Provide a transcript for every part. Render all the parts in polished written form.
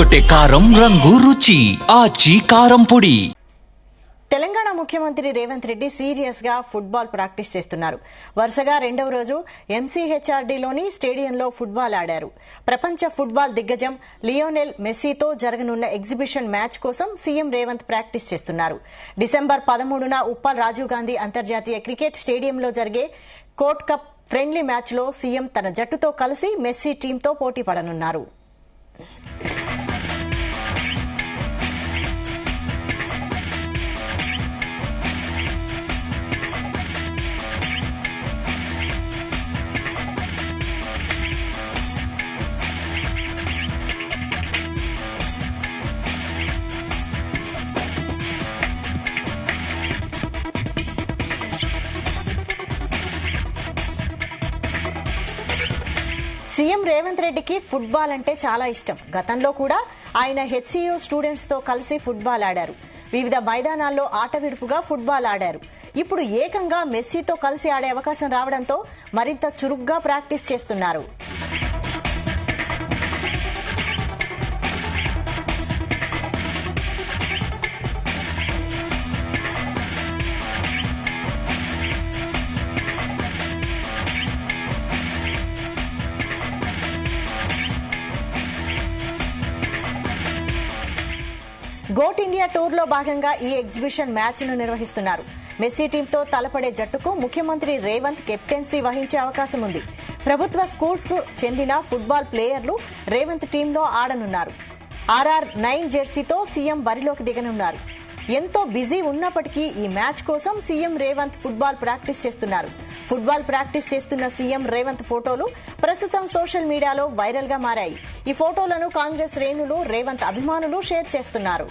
అదరగొట్టే కారం రంగు రుచి ఆచి కారం పొడి. తెలంగాణ ముఖ్యమంత్రి రేవంత్ రెడ్డి సీరియస్ గా ఫుట్బాల్ ప్రాక్టీస్ చేస్తున్నారు. వరుసగా రెండవ రోజు ఎంసీహెచ్ఆర్డీలోని స్టేడియంలో ఫుట్బాల్ ఆడారు. ప్రపంచ ఫుట్బాల్ దిగ్గజం లియోనెల్ మెస్సీతో జరగనున్న ఎగ్జిబిషన్ మ్యాచ్ కోసం సీఎం రేవంత్ ప్రాక్టీస్ చేస్తున్నారు. డిసెంబర్ 13న ఉప్పల్ రాజీవ్ గాంధీ అంతర్జాతీయ క్రికెట్ స్టేడియంలో జరిగే కోట్ కప్ ఫ్రెండ్లీ మ్యాచ్లో సీఎం తన జట్టుతో కలిసి మెస్సీ టీంతో పోటీ పడనున్నారు. సీఎం రేవంత్ రెడ్డికి ఫుట్బాల్ అంటే చాలా ఇష్టం. గతంలో కూడా ఆయన హెచ్సియు స్టూడెంట్స్ తో కలిసి ఫుట్బాల్ ఆడారు. వివిధ మైదానాల్లో ఆట విడుపుగా ఫుట్బాల్ ఆడారు. ఇప్పుడు ఏకంగా మెస్సీతో కలిసి ఆడే అవకాశం రావడంతో మరింత చురుగ్గా ప్రాక్టీస్ చేస్తున్నారు. గోట్ ఇండియా టూర్ లో భాగంగా ఈ ఎగ్జిబిషన్ మ్యాచ్ ను నిర్వహిస్తున్నారు. మెస్సీ టీంతో తలపడే జట్టుకు ముఖ్యమంత్రి రేవంత్ కెప్టెన్సీ వహించే అవకాశం ఉంది. ప్రభుత్వ స్కూల్స్ కు చెందిన ఫుట్బాల్ ప్లేయర్లు రేవంత్ టీంలో ఆడనున్నారు. RR9 జెర్సీతో సీఎం బరిలోకి దిగనున్నారు. ఎంతో బిజీ ఉన్నప్పటికీ ఈ మ్యాచ్ కోసం సీఎం రేవంత్ ఫుట్బాల్ ప్రాక్టీస్ చేస్తున్నారు. ఫుట్బాల్ ప్రాక్టీస్ చేస్తున్న సీఎం రేవంత్ ఫోటోలు ప్రస్తుతం సోషల్ మీడియాలో వైరల్ గా మారాయి. ఈ ఫోటోలను కాంగ్రెస్ శ్రేణులు, రేవంత్ అభిమానులు షేర్ చేస్తున్నారు.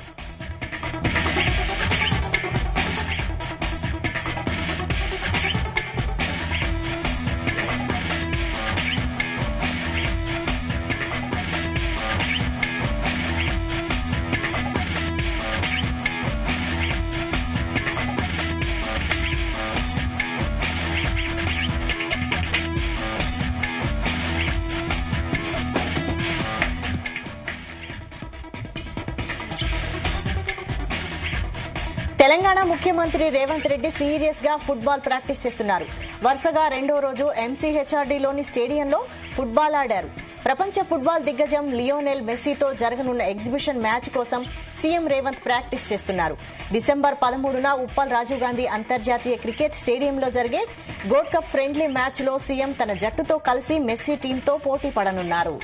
తెలంగాణ ముఖ్యమంత్రి రేవంత్ రెడ్డి సీరియస్ గా ఫుట్బాల్ ప్రాక్టీస్ చేస్తున్నారు. వరుసగా రెండో రోజు ఎంసీహెచ్ఆర్డీలోని స్టేడియంలో ఫుట్బాల్ ఆడారు. ప్రపంచ ఫుట్బాల్ దిగ్గజం లియోనెల్ మెస్సీతో జరగనున్న ఎగ్జిబిషన్ మ్యాచ్ కోసం సీఎం రేవంత్ ప్రాక్టీస్ చేస్తున్నారు. డిసెంబర్ 13న ఉప్పల్ రాజీవ్ గాంధీ అంతర్జాతీయ క్రికెట్ స్టేడియంలో జరిగే గోల్డ్ కప్ ఫ్రెండ్లీ మ్యాచ్ లో సీఎం తన జట్టుతో కలిసి మెస్సీ టీంతో పోటీ పడనున్నారు.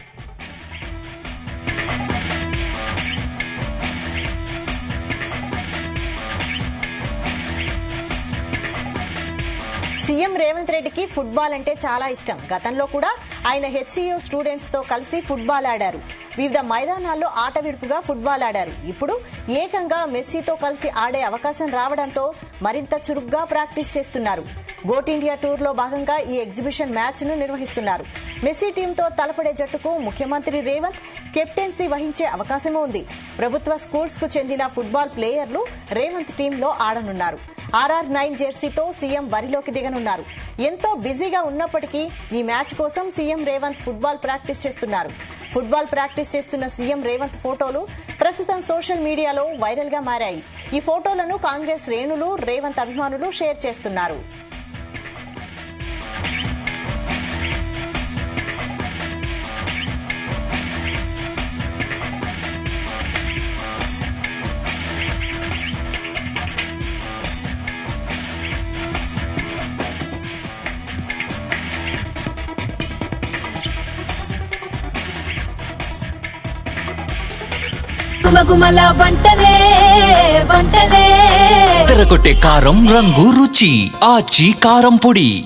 సీఎం రేవంత్ రెడ్డికి ఫుట్బాల్ అంటే చాలా ఇష్టం. గతంలో కూడా ఆయన హెచ్సియు స్టూడెంట్స్ తో కలిసి ఫుట్బాల్ ఆడారు. వివిధ మైదానాల్లో ఆట విడుపుగా ఫుట్బాల్ ఆడారు. ఇప్పుడు ఏకంగా మెస్సీతో కలిసి ఆడే అవకాశం రావడంతో మరింత చురుగ్గా ప్రాక్టీస్ చేస్తున్నారు. గోట్ ఇండియా టూర్ లో భాగంగా ఈ ఎగ్జిబిషన్ మ్యాచ్ ను నిర్వహిస్తున్నారు. మెస్సీ టీంతో తలపడే జట్టుకు ముఖ్యమంత్రి రేవంత్ కెప్టెన్సీ వహించే అవకాశం ఉంది. ప్రభుత్వ స్కూల్స్ కు చెందిన ఫుట్బాల్ ప్లేయర్లు రేవంత్ టీంలో ఆడనున్నారు. RR9 జెర్సీతో సీఎం బరిలోకి దిగనున్నారు. ఎంతో బిజీగా ఉన్నప్పటికీ ఈ మ్యాచ్ కోసం సీఎం రేవంత్ ఫుట్బాల్ ప్రాక్టీస్ చేస్తున్నారు. ఫుట్బాల్ ప్రాక్టీస్ చేస్తున్న సీఎం రేవంత్ ఫోటోలు ప్రస్తుతం సోషల్ మీడియాలో వైరల్ గా మారాయి. ఈ ఫోటోలను కాంగ్రెస్ శ్రేణులు, రేవంత్ అభిమానులు షేర్ చేస్తున్నారు. గుమగుమల వంటలే వంటలే అదరగొట్టే కారం రంగు రుచి ఆచి కారం పొడి.